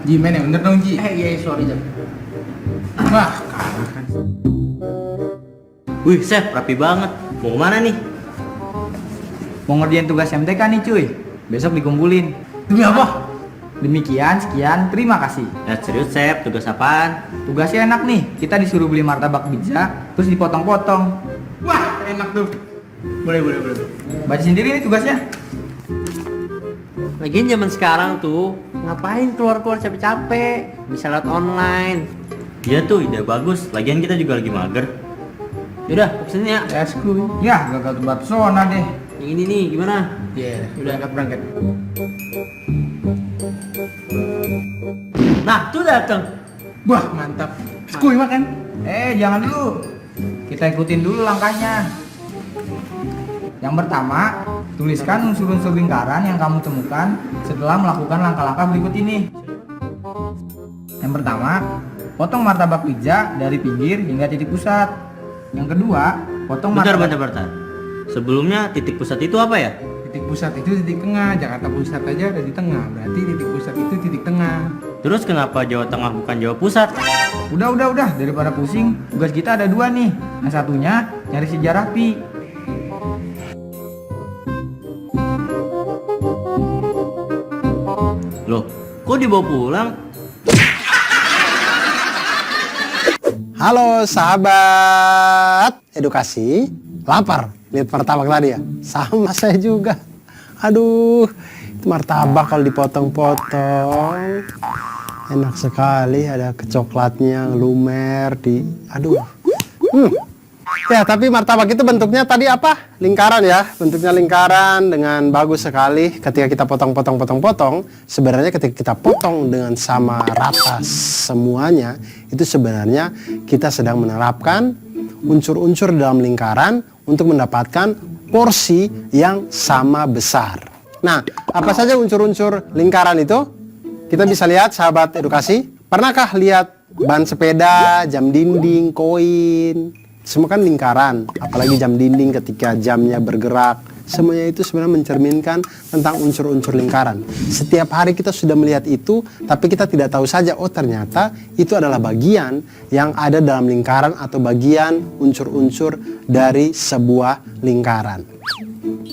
Ji, men yang bener dong, Ji. Iya, sorry Jam. Wah, Wih, Chef, rapi banget. Mau kemana nih? Mau ngerjain tugas MTK nih cuy. Besok dikumpulin. demi apa? Demikian, sekian, terima kasih. Ya, serius, Chef. Tugas apaan? Tugasnya enak nih. Kita disuruh beli martabak pizza, terus dipotong-potong. Wah, enak tuh. Boleh. Baca sendiri nih tugasnya. Lagian zaman sekarang tuh, ngapain keluar-keluar capek-capek? Bisa lihat online. Iya tuh, ide bagus. Lagian kita juga lagi mager. Yaudah, pesen ya. Yes, kuy. Ya, gagal tebak pesona deh. Yang ini nih, gimana? Iya, udah berangkat. Nah, tuh dateng. Wah, mantap. Kuy makan. Jangan dulu. Kita ikutin dulu langkahnya. Yang pertama, tuliskan unsur-unsur lingkaran yang kamu temukan setelah melakukan langkah-langkah berikut ini. Yang pertama, potong martabak pizza dari pinggir hingga titik pusat. Yang kedua, potong Bentar. martabak... Sebelumnya titik pusat itu apa ya? Titik pusat itu titik tengah. Jakarta Pusat aja ada di tengah. Berarti titik pusat itu titik tengah. Terus kenapa Jawa Tengah bukan Jawa Pusat? Udah. Daripada pusing, tugas kita ada dua nih. Yang satunya, nyari sejarah pi. Loh, kok dibawa pulang? Halo sahabat edukasi, lapar lihat martabak tadi ya? Sama saya juga. Aduh, itu martabak kalau dipotong-potong enak sekali, ada kecoklatnya lumer di, aduh. Ya, tapi martabak itu bentuknya tadi apa? Lingkaran ya, bentuknya lingkaran dengan bagus sekali. Ketika kita potong, sebenarnya ketika kita potong dengan sama rata semuanya, itu sebenarnya kita sedang menerapkan unsur-unsur dalam lingkaran untuk mendapatkan porsi yang sama besar. Nah, apa saja unsur-unsur lingkaran itu? Kita bisa lihat sahabat edukasi. Pernahkah lihat ban sepeda, jam dinding, koin? Semua kan lingkaran, apalagi jam dinding ketika jamnya bergerak. Semuanya itu sebenarnya mencerminkan tentang unsur-unsur lingkaran. Setiap hari kita sudah melihat itu, tapi kita tidak tahu saja, oh ternyata itu adalah bagian yang ada dalam lingkaran atau bagian unsur-unsur dari sebuah lingkaran.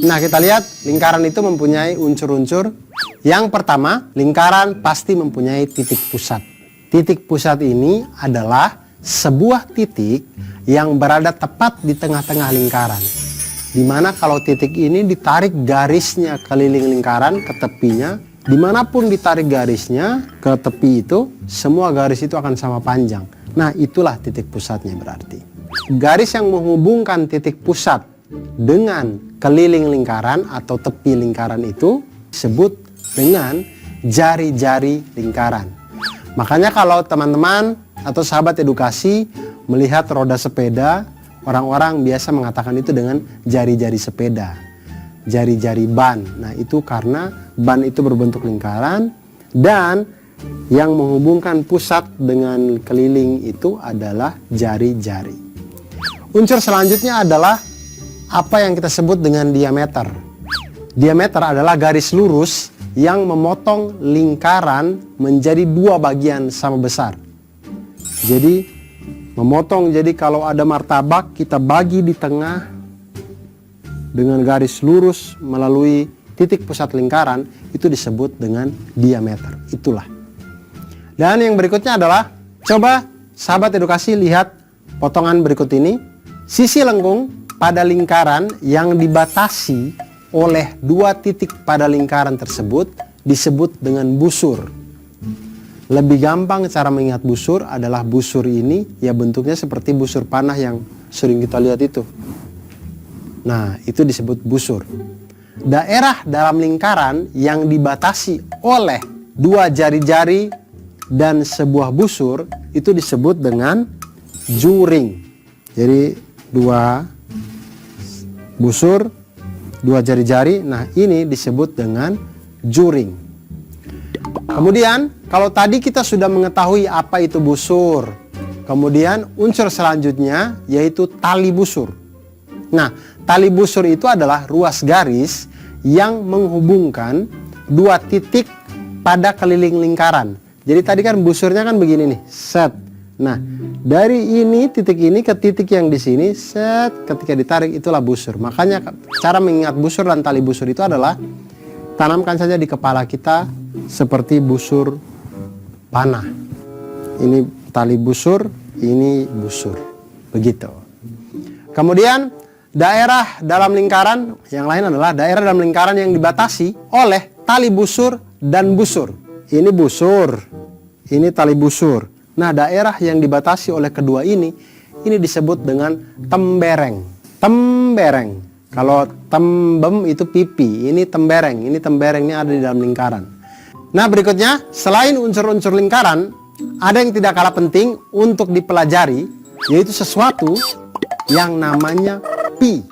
Nah, kita lihat lingkaran itu mempunyai unsur-unsur. Yang pertama, lingkaran pasti mempunyai titik pusat. Titik pusat ini adalah sebuah titik yang berada tepat di tengah-tengah lingkaran. Dimana kalau titik ini ditarik garisnya keliling lingkaran ke tepinya, dimanapun ditarik garisnya ke tepi itu, semua garis itu akan sama panjang. Nah, itulah titik pusatnya berarti. Garis yang menghubungkan titik pusat dengan keliling lingkaran atau tepi lingkaran itu disebut dengan jari-jari lingkaran. Makanya kalau teman-teman atau sahabat edukasi melihat roda sepeda, orang-orang biasa mengatakan itu dengan jari-jari sepeda, jari-jari ban. Nah, itu karena ban itu berbentuk lingkaran dan yang menghubungkan pusat dengan keliling itu adalah jari-jari. Unsur selanjutnya adalah apa yang kita sebut dengan diameter. Diameter adalah garis lurus yang memotong lingkaran menjadi dua bagian sama besar. Jadi memotong, jadi kalau ada martabak kita bagi di tengah dengan garis lurus melalui titik pusat lingkaran, itu disebut dengan diameter. Itulah. Dan yang berikutnya adalah, coba sahabat edukasi lihat potongan berikut ini. Sisi lengkung pada lingkaran yang dibatasi oleh dua titik pada lingkaran tersebut disebut dengan busur. Lebih gampang cara mengingat busur adalah busur ini ya bentuknya seperti busur panah yang sering kita lihat itu. Nah, itu disebut busur. Daerah dalam lingkaran yang dibatasi oleh dua jari-jari dan sebuah busur itu disebut dengan juring. Jadi dua busur, dua jari-jari, nah ini disebut dengan juring. Kemudian kalau tadi kita sudah mengetahui apa itu busur, kemudian unsur selanjutnya yaitu tali busur. Nah, tali busur itu adalah ruas garis yang menghubungkan dua titik pada keliling lingkaran. Jadi tadi kan busurnya kan begini nih, set. Nah, dari ini titik ini ke titik yang di sini, set, ketika ditarik itulah busur. Makanya cara mengingat busur dan tali busur itu adalah tanamkan saja di kepala kita seperti busur panah. Ini tali busur, ini busur. Begitu. Kemudian daerah dalam lingkaran, yang lain adalah daerah dalam lingkaran yang dibatasi oleh tali busur dan busur. Ini busur, ini tali busur. Nah, daerah yang dibatasi oleh kedua ini disebut dengan tembereng. Tembereng. Kalau tembem itu pipi, ini tembereng. Ini tembereng, ini ada di dalam lingkaran. Nah, berikutnya, selain unsur-unsur lingkaran, ada yang tidak kalah penting untuk dipelajari, yaitu sesuatu yang namanya pi.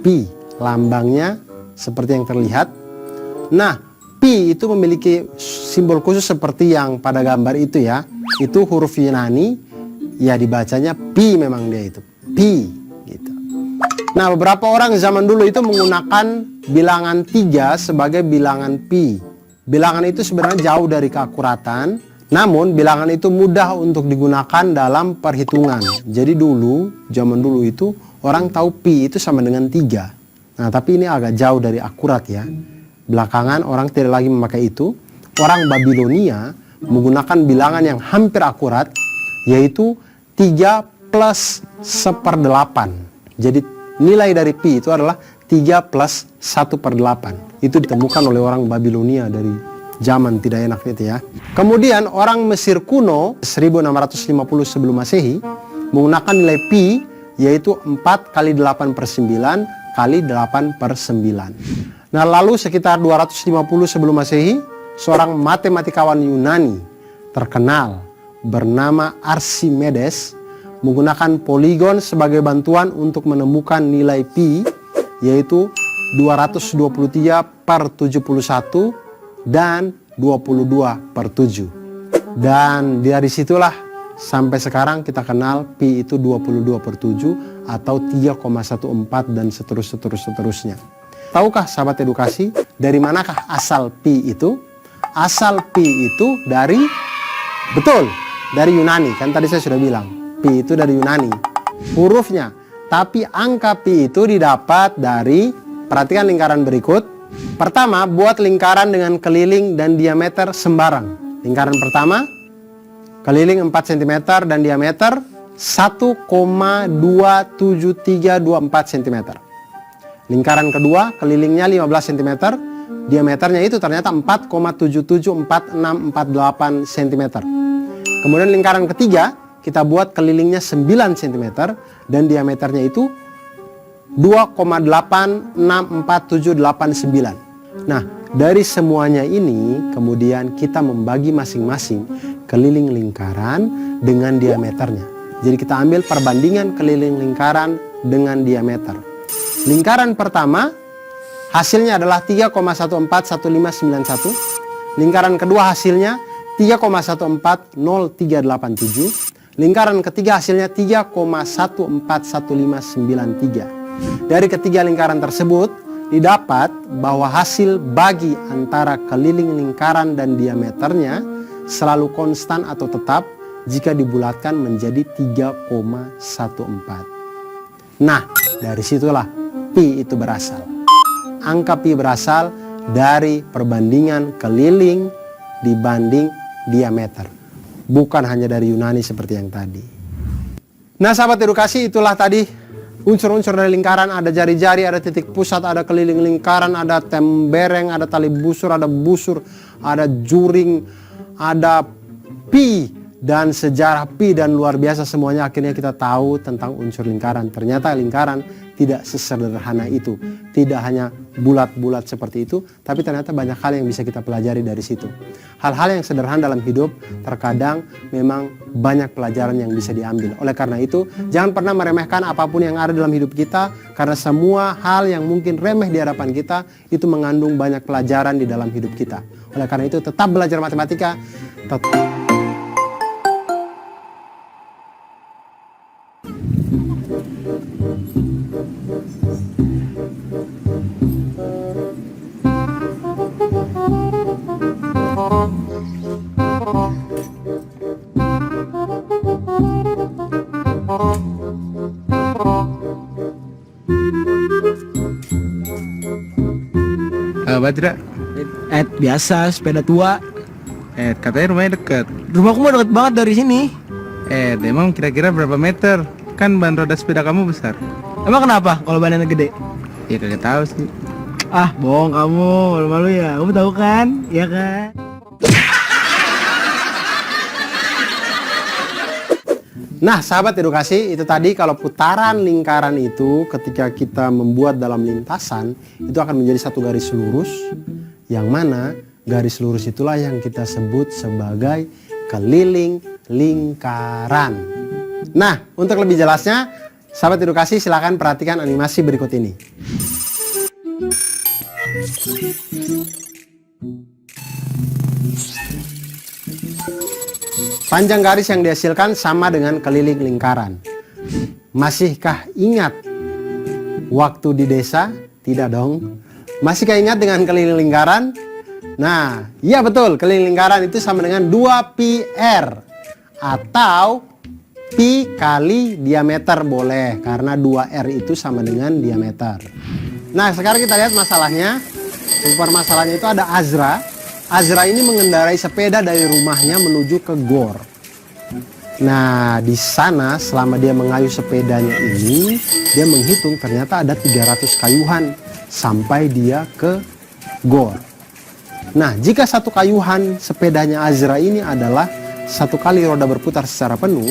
Pi, lambangnya seperti yang terlihat. Nah, pi itu memiliki simbol khusus seperti yang pada gambar itu ya. Itu huruf Yunani, ya dibacanya pi, memang dia itu. Pi, gitu. Nah, beberapa orang zaman dulu itu menggunakan bilangan 3 sebagai bilangan pi. Bilangan itu sebenarnya jauh dari keakuratan, namun bilangan itu mudah untuk digunakan dalam perhitungan. Jadi zaman dulu itu orang tahu pi itu sama dengan 3. Nah, tapi ini agak jauh dari akurat ya. Belakangan orang tidak lagi memakai itu. Orang Babilonia menggunakan bilangan yang hampir akurat, yaitu 3 plus 1/8. Jadi nilai dari pi itu adalah 3 plus 1/8. Itu ditemukan oleh orang Babilonia dari zaman tidak enak itu ya. Kemudian orang Mesir kuno 1650 sebelum Masehi menggunakan nilai pi, yaitu 4 kali 8/9 kali 8/9. Nah, lalu sekitar 250 sebelum Masehi, seorang matematikawan Yunani terkenal bernama Archimedes menggunakan poligon sebagai bantuan untuk menemukan nilai pi, yaitu 223/71 dan 22/7. Dan dari situlah sampai sekarang kita kenal pi itu 22/7 atau 3,14 dan seterusnya. Tahukah sahabat edukasi dari manakah asal pi itu? Asal pi itu dari Yunani. Kan tadi saya sudah bilang, pi itu dari Yunani. Hurufnya. Tapi angka pi itu didapat dari, perhatikan lingkaran berikut. Pertama, buat lingkaran dengan keliling dan diameter sembarang. Lingkaran pertama, keliling 4 cm dan diameter 1,27324 cm. Lingkaran kedua, kelilingnya 15 cm, diameternya itu ternyata 4,774648 cm. Kemudian lingkaran ketiga, kita buat kelilingnya 9 cm dan diameternya itu 2,864789. Nah, dari semuanya ini kemudian kita membagi masing-masing keliling lingkaran dengan diameternya. Jadi kita ambil perbandingan keliling lingkaran dengan diameter. Lingkaran pertama hasilnya adalah 3,141591. Lingkaran kedua hasilnya 3,140387. Lingkaran ketiga hasilnya 3,141593. Dari ketiga lingkaran tersebut didapat bahwa hasil bagi antara keliling lingkaran dan diameternya selalu konstan atau tetap jika dibulatkan menjadi 3,14. Nah, dari situlah pi itu berasal. Angka pi berasal dari perbandingan keliling dibanding diameter. Bukan hanya dari Yunani seperti yang tadi. Nah, sahabat edukasi, itulah tadi unsur-unsur dari lingkaran. Ada jari-jari, ada titik pusat, ada keliling lingkaran, ada tembereng, ada tali busur, ada juring, ada pi. Dan sejarah pi dan luar biasa semuanya, akhirnya kita tahu tentang unsur lingkaran. Ternyata lingkaran tidak sesederhana itu. Tidak hanya bulat-bulat seperti itu, tapi ternyata banyak hal yang bisa kita pelajari dari situ. Hal-hal yang sederhana dalam hidup terkadang memang banyak pelajaran yang bisa diambil. Oleh karena itu, jangan pernah meremehkan apapun yang ada dalam hidup kita, karena semua hal yang mungkin remeh di hadapan kita itu mengandung banyak pelajaran di dalam hidup kita. Oleh karena itu, tetap belajar matematika. apa tidak? Biasa sepeda tua. Katanya rumahnya deket. Rumahku mah deket banget dari sini. Emang kira-kira berapa meter? Kan ban roda sepeda kamu besar. Emang kenapa kalau badannya gede? Ya kagak tahu sih. Ah, bohong kamu, malu-malu ya. Kamu tahu kan? Iya kan? Nah, sahabat edukasi, itu tadi kalau putaran lingkaran itu ketika kita membuat dalam lintasan, itu akan menjadi satu garis lurus, yang mana garis lurus itulah yang kita sebut sebagai keliling lingkaran. Nah, untuk lebih jelasnya, sahabat edukasi silakan perhatikan animasi berikut ini. Panjang garis yang dihasilkan sama dengan keliling lingkaran. Masihkah ingat waktu di desa? Tidak dong. Masihkah ingat dengan keliling lingkaran? Nah, iya betul, keliling lingkaran itu sama dengan 2πr atau pi kali diameter boleh, karena 2r itu sama dengan diameter. Nah, sekarang kita lihat masalahnya. Permasalahannya itu ada Azra. Azra ini mengendarai sepeda dari rumahnya menuju ke gor. Nah, di sana selama dia mengayuh sepedanya ini, dia menghitung ternyata ada 300 kayuhan sampai dia ke gor. Nah, jika satu kayuhan sepedanya Azra ini adalah satu kali roda berputar secara penuh,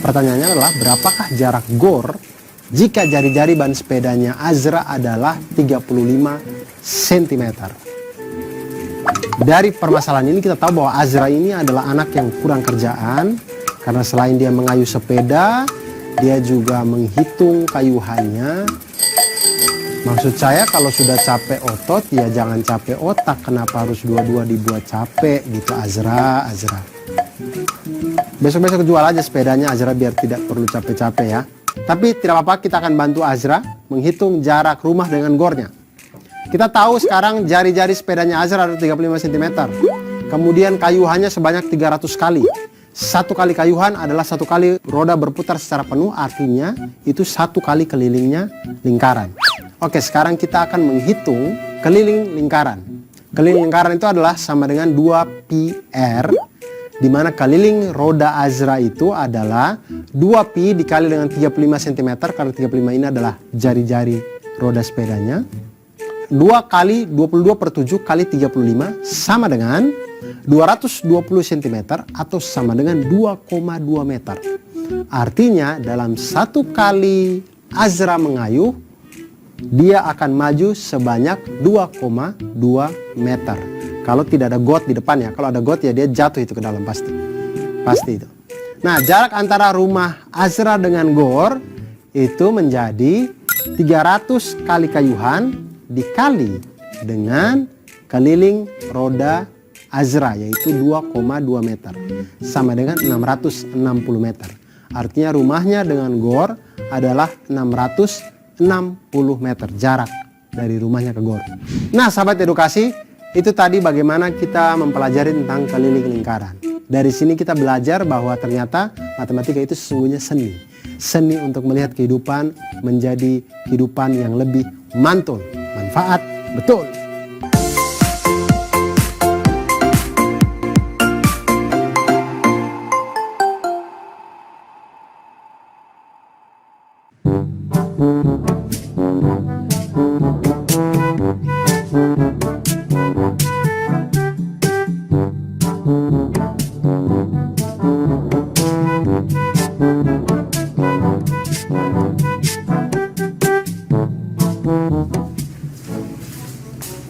pertanyaannya adalah berapakah jarak gor jika jari-jari ban sepedanya Azra adalah 35 cm. Dari permasalahan ini kita tahu bahwa Azra ini adalah anak yang kurang kerjaan, karena selain dia mengayuh sepeda, dia juga menghitung kayuhannya. Maksud saya kalau sudah capek otot, ya jangan capek otak. Kenapa harus dua-dua dibuat capek gitu, Azra. Besok-besok jual aja sepedanya Azra biar tidak perlu capek-capek ya. Tapi tidak apa-apa, kita akan bantu Azra menghitung jarak rumah dengan gornya. Kita tahu sekarang jari-jari sepedanya Azra ada 35 cm. Kemudian kayuhannya sebanyak 300 kali. Satu kali kayuhan adalah satu kali roda berputar secara penuh, artinya itu satu kali kelilingnya lingkaran. Oke, sekarang kita akan menghitung keliling lingkaran. Keliling lingkaran itu adalah sama dengan 2πr, di mana keliling roda Azra itu adalah 2pi dikali dengan 35 cm, karena 35 ini adalah jari-jari roda sepedanya. 2 kali 22 per 7 kali 35 sama dengan 220 cm atau sama dengan 2,2 meter. Artinya dalam satu kali Azra mengayuh, dia akan maju sebanyak 2,2 meter. Kalau tidak ada got di depannya, kalau ada got ya dia jatuh itu ke dalam pasti. Pasti itu. Nah, jarak antara rumah Azra dengan gor itu menjadi 300 kali kayuhan dikali dengan keliling roda Azra, yaitu 2,2 meter, sama dengan 660 meter. Artinya rumahnya dengan gor adalah 660 meter jarak dari rumahnya ke gor. Nah, sahabat edukasi, itu tadi bagaimana kita mempelajari tentang keliling lingkaran. Dari sini kita belajar bahwa ternyata matematika itu sesungguhnya seni. Seni untuk melihat kehidupan menjadi kehidupan yang lebih mantul, manfaat, betul.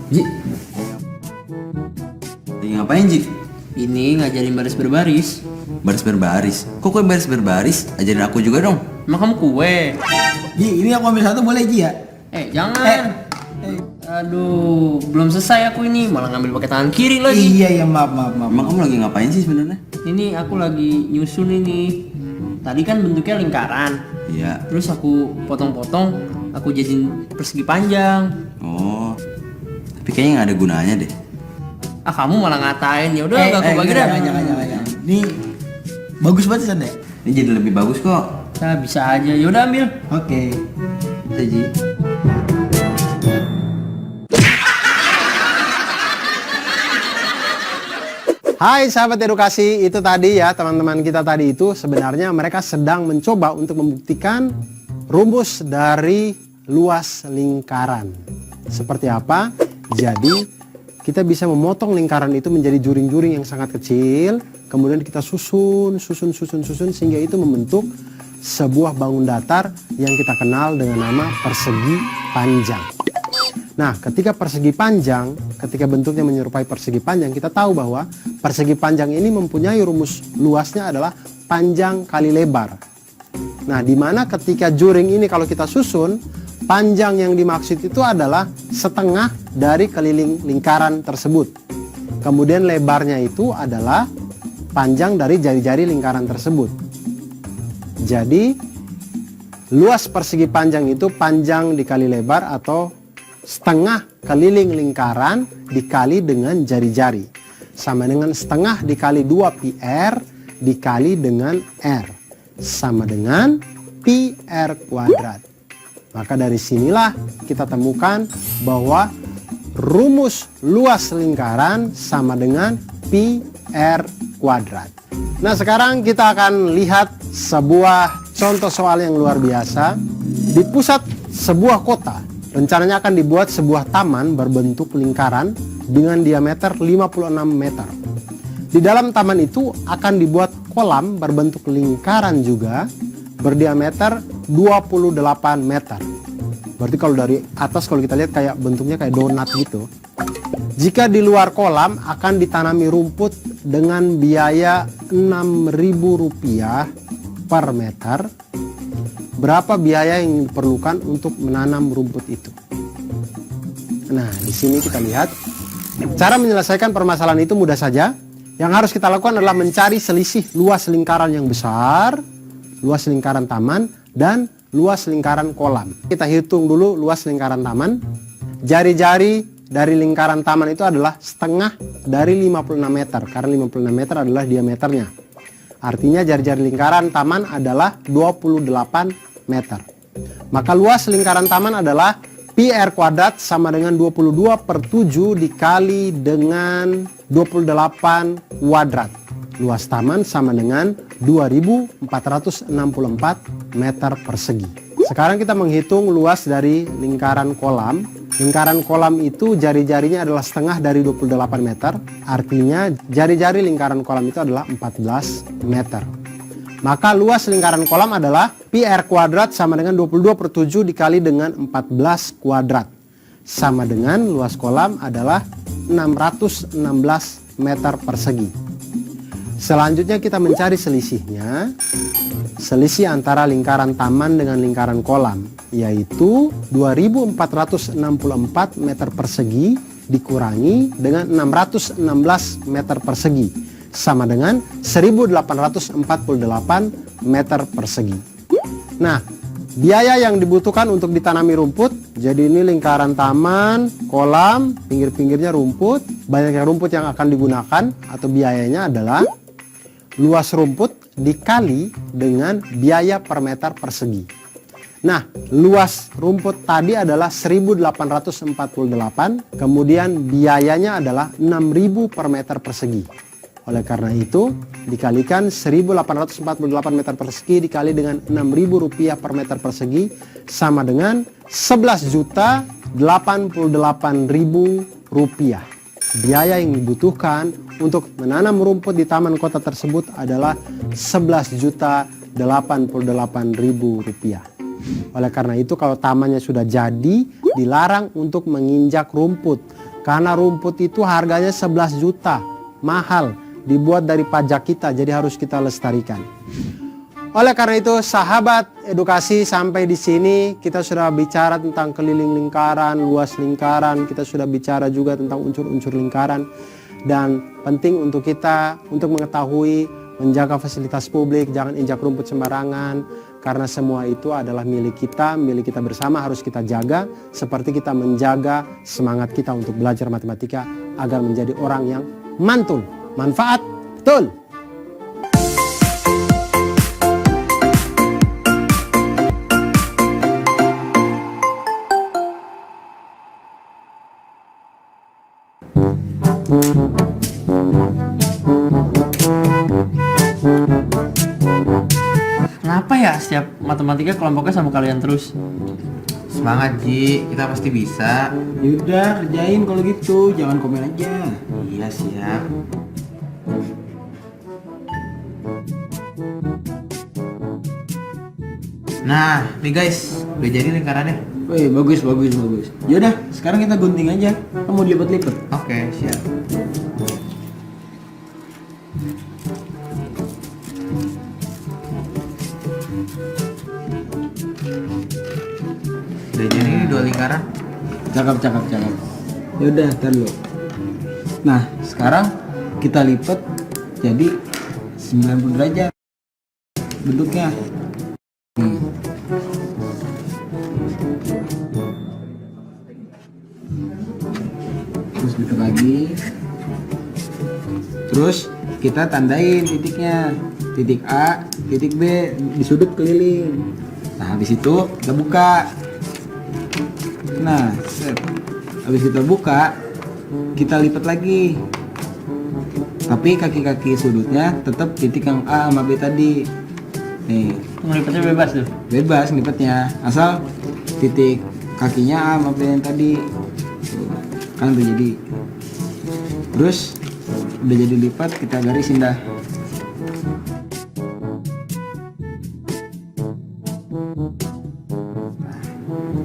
Ji, lagi ngapain Ji? Ini ngajarin baris berbaris. Baris berbaris? Kok kue baris berbaris? Ajarin aku juga dong. Emang kamu kue? Ji, ini aku ambil satu boleh Ji ya? Jangan. Aduh, belum selesai aku ini, malah ngambil pakai tangan kiri lagi. Iya, maaf. Emang kamu lagi ngapain sih sebenarnya? Ini aku lagi nyusun ini. Tadi kan bentuknya lingkaran. Iya. Terus aku potong-potong, aku jadiin persegi panjang. Oh, tapi kayaknya nggak ada gunanya deh. Ah, kamu malah ngatain. Ya udah, gak aku bagi dah. Jangan. Ini bagus banget San ya? Ini jadi lebih bagus kok. Nah, bisa aja. Ya udah ambil. Oke. Bisa Ji. Hai sahabat edukasi, itu tadi ya teman-teman kita tadi itu sebenarnya mereka sedang mencoba untuk membuktikan rumus dari luas lingkaran. Seperti apa? Jadi kita bisa memotong lingkaran itu menjadi juring-juring yang sangat kecil, kemudian kita susun sehingga itu membentuk sebuah bangun datar yang kita kenal dengan nama persegi panjang. Nah, ketika persegi panjang, ketika bentuknya menyerupai persegi panjang, kita tahu bahwa persegi panjang ini mempunyai rumus luasnya adalah panjang kali lebar. Nah, di mana ketika juring ini kalau kita susun, panjang yang dimaksud itu adalah setengah dari keliling lingkaran tersebut. Kemudian lebarnya itu adalah panjang dari jari-jari lingkaran tersebut. Jadi, luas persegi panjang itu panjang dikali lebar atau setengah keliling lingkaran dikali dengan jari-jari. Sama dengan setengah dikali 2 PR dikali dengan R. Sama dengan pi R kuadrat. Maka dari sinilah kita temukan bahwa rumus luas lingkaran sama dengan pi R kuadrat. Nah, sekarang kita akan lihat sebuah contoh soal yang luar biasa. Di pusat sebuah kota, rencananya akan dibuat sebuah taman berbentuk lingkaran dengan diameter 56 meter. Di dalam taman itu akan dibuat kolam berbentuk lingkaran juga berdiameter 28 meter. Berarti kalau dari atas kalau kita lihat kayak bentuknya kayak donat gitu. Jika di luar kolam akan ditanami rumput dengan biaya Rp6.000 per meter. Berapa biaya yang diperlukan untuk menanam rumput itu? Nah, di sini kita lihat cara menyelesaikan permasalahan itu mudah saja. Yang harus kita lakukan adalah mencari selisih luas lingkaran yang besar, luas lingkaran taman, dan luas lingkaran kolam. Kita hitung dulu luas lingkaran taman. Jari-jari dari lingkaran taman itu adalah setengah dari 56 meter, karena 56 meter adalah diameternya. Artinya jari-jari lingkaran taman adalah 28 meter. Maka luas lingkaran taman adalah pi R kuadrat sama dengan 22/7 dikali dengan 28 kuadrat. Luas taman sama dengan 2464 meter persegi. Sekarang kita menghitung luas dari lingkaran kolam. Lingkaran kolam itu jari-jarinya adalah setengah dari 28 meter. Artinya jari-jari lingkaran kolam itu adalah 14 meter. Maka luas lingkaran kolam adalah pi R kuadrat sama dengan 22/7 dikali dengan 14 kuadrat. Sama dengan luas kolam adalah 616 meter persegi. Selanjutnya kita mencari selisihnya. Selisih antara lingkaran taman dengan lingkaran kolam, yaitu 2464 meter persegi dikurangi dengan 616 meter persegi. Sama dengan 1848 meter persegi. Nah, biaya yang dibutuhkan untuk ditanami rumput, jadi ini lingkaran taman, kolam, pinggir-pinggirnya rumput. Banyaknya rumput yang akan digunakan atau biayanya adalah luas rumput dikali dengan biaya per meter persegi. Nah, luas rumput tadi adalah 1848, kemudian biayanya adalah 6.000 per meter persegi. Oleh karena itu, dikalikan 1848 meter persegi dikali dengan Rp6.000 per meter persegi sama dengan Rp11.088.000. Biaya yang dibutuhkan untuk menanam rumput di taman kota tersebut adalah Rp11.088.000. Oleh karena itu, kalau tamannya sudah jadi, dilarang untuk menginjak rumput. Karena rumput itu harganya 11 juta, mahal. Dibuat dari pajak kita, jadi harus kita lestarikan. Oleh karena itu, sahabat edukasi, sampai di sini kita sudah bicara tentang keliling lingkaran, luas lingkaran, kita sudah bicara juga tentang unsur-unsur lingkaran. Dan penting untuk kita untuk mengetahui, menjaga fasilitas publik, jangan injak rumput sembarangan, karena semua itu adalah milik kita bersama, harus kita jaga, seperti kita menjaga semangat kita untuk belajar matematika agar menjadi orang yang mantul. Manfaat, betul. setiap matematika kelompoknya sama kalian terus. Semangat Ji, kita pasti bisa. Yaudah, kerjain kalau gitu, jangan komen aja. Iya siap. Nah, nih guys, udah jadi lingkarannya. Wih, bagus, bagus, bagus. Yaudah, sekarang kita gunting aja. Kamu dilipat-lipat. Oke, siap. Udah jadi nih 2 lingkaran. Cakep, cakep, cakep. Yaudah, ntar dulu. Nah, sekarang kita lipat jadi 90 derajat bentuknya. Terus bentuk lagi. Terus kita tandain titiknya. Titik A, titik B di sudut keliling. Nah, habis itu kita buka. Nah, set. Habis kita buka, kita lipat lagi. Tapi kaki-kaki sudutnya tetap titik yang A sama B tadi. Nih, Ngelipatnya bebas tuh. bebas ngelipatnya. Asal titik kakinya A sama B yang tadi. Tuh, kan udah jadi. Terus udah jadi lipat, kita garisin dah.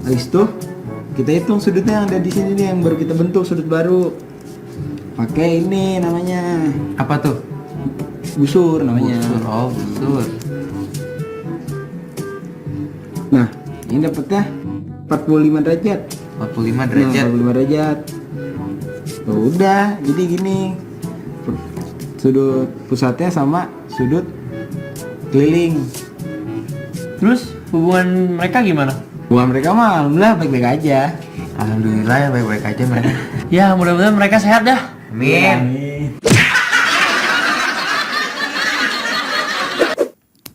Habis itu kita hitung sudutnya yang ada di sini nih, yang baru kita bentuk sudut baru. Pakai ini namanya Apa tuh? busur namanya. Busur. Oh, busur. Nah, ini dapatnya 45 derajat. 45 derajat. Nah, 45 derajat. Tuh, udah, jadi gini. Sudut pusatnya sama sudut keliling. Terus hubungan mereka gimana? Bukan mereka mah alhamdulillah baik-baik aja. Alhamdulillah ya baik-baik aja mereka. Ya mudah-mudahan mereka sehat dah. Amin.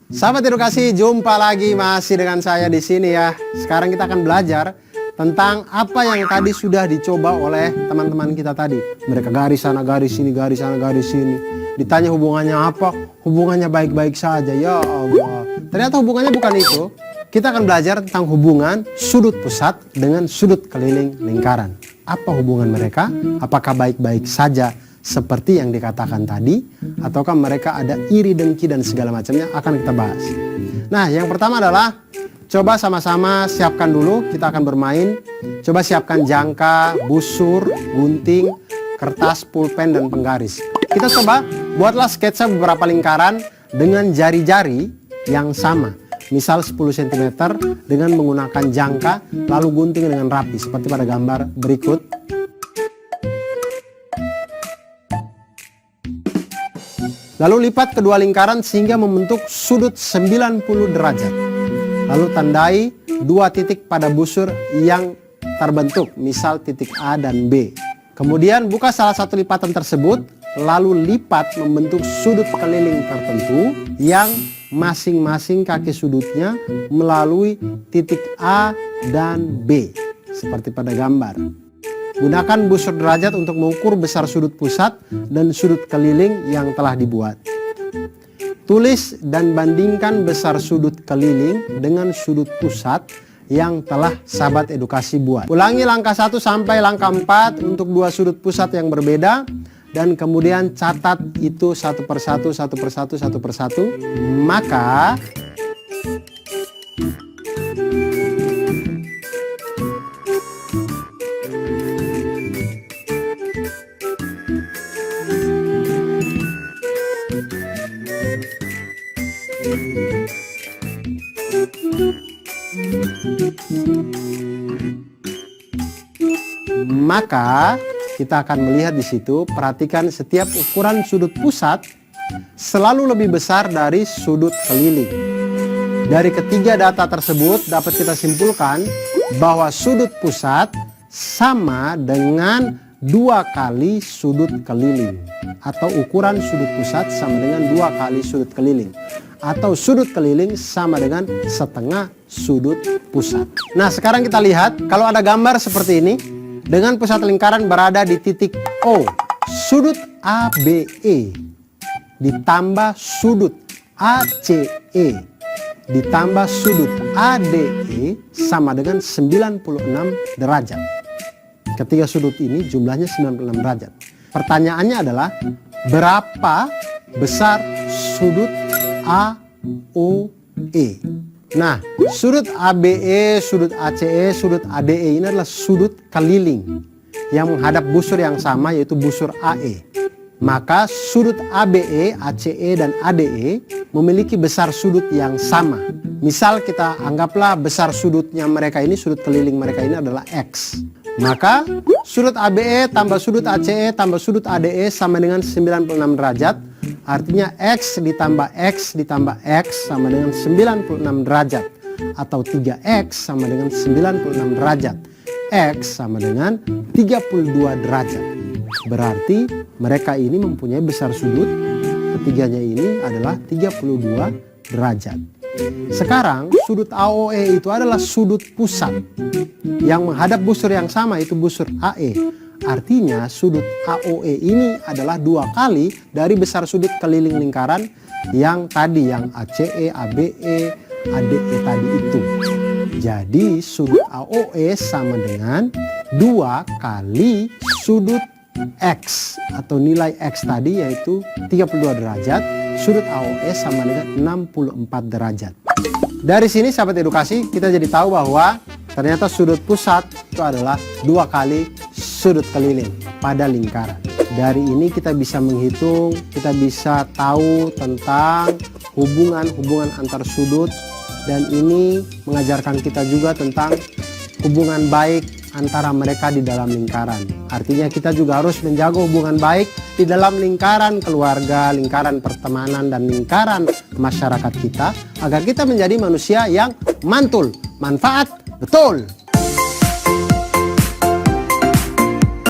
Sahabat edukasi, jumpa lagi masih dengan saya di sini ya. Sekarang kita akan belajar tentang apa yang tadi sudah dicoba oleh teman-teman kita tadi. Mereka garis sana, garis sini, garis sana, garis sini. Ditanya hubungannya apa? Hubungannya baik-baik saja. Ya Allah. Ternyata hubungannya bukan itu. Kita akan belajar tentang hubungan sudut pusat dengan sudut keliling lingkaran. Apa hubungan mereka? Apakah baik-baik saja seperti yang dikatakan tadi? Ataukah mereka ada iri dengki dan segala macamnya? Akan kita bahas. Nah, yang pertama adalah coba sama-sama siapkan dulu, kita akan bermain. Coba siapkan jangka, busur, gunting, kertas, pulpen, dan penggaris. Kita coba buatlah sketsa beberapa lingkaran dengan jari-jari yang sama. Misal 10 cm dengan menggunakan jangka, lalu gunting dengan rapi seperti pada gambar berikut. Lalu lipat kedua lingkaran sehingga membentuk sudut 90 derajat. Lalu tandai 2 titik pada busur yang terbentuk, misal titik A dan B. Kemudian buka salah satu lipatan tersebut, lalu lipat membentuk sudut keliling tertentu yang masing-masing kaki sudutnya melalui titik A dan B, seperti pada gambar. Gunakan busur derajat untuk mengukur besar sudut pusat dan sudut keliling yang telah dibuat. Tulis dan bandingkan besar sudut keliling dengan sudut pusat yang telah sahabat edukasi buat. Ulangi langkah 1 sampai langkah 4 untuk 2 sudut pusat yang berbeda. Dan kemudian catat itu satu persatu. Maka kita akan melihat di situ, perhatikan setiap ukuran sudut pusat selalu lebih besar dari sudut keliling. Dari ketiga data tersebut dapat kita simpulkan bahwa sudut pusat sama dengan 2 kali sudut keliling, atau ukuran sudut pusat sama dengan 2 kali sudut keliling, atau sudut keliling sama dengan setengah sudut pusat. Nah, sekarang kita lihat kalau ada gambar seperti ini. Dengan pusat lingkaran berada di titik O, sudut ABE ditambah sudut ACE ditambah sudut ADE sama dengan 96 derajat. Ketiga sudut ini jumlahnya 96 derajat. Pertanyaannya adalah berapa besar sudut AOE? Nah, sudut ABE, sudut ACE, sudut ADE ini adalah sudut keliling yang menghadap busur yang sama, yaitu busur AE. Maka sudut ABE, ACE, dan ADE memiliki besar sudut yang sama. Misal kita anggaplah besar sudutnya mereka ini, sudut keliling mereka ini adalah X. Maka sudut ABE tambah sudut ACE tambah sudut ADE sama dengan 96 derajat. Artinya X ditambah X ditambah X sama dengan 96 derajat. Atau 3X sama dengan 96 derajat. X sama dengan 32 derajat. Berarti mereka ini mempunyai besar sudut, ketiganya ini adalah 32 derajat. Sekarang sudut AOE itu adalah sudut pusat yang menghadap busur yang sama, itu busur AE. Artinya sudut AOE ini adalah 2 kali dari besar sudut keliling lingkaran yang tadi, yang ACE, ABE, ADE tadi itu. Jadi sudut AOE sama dengan 2 kali sudut X atau nilai X tadi, yaitu 32 derajat. Sudut AOE sama dengan 64 derajat. Dari sini sahabat edukasi, kita jadi tahu bahwa ternyata sudut pusat itu adalah 2 kali sudut keliling pada lingkaran. Dari ini kita bisa menghitung, kita bisa tahu tentang hubungan-hubungan antar sudut, dan ini mengajarkan kita juga tentang hubungan baik antara mereka di dalam lingkaran. Artinya kita juga harus menjaga hubungan baik di dalam lingkaran keluarga, lingkaran pertemanan, dan lingkaran masyarakat kita, agar kita menjadi manusia yang mantul, manfaat, betul.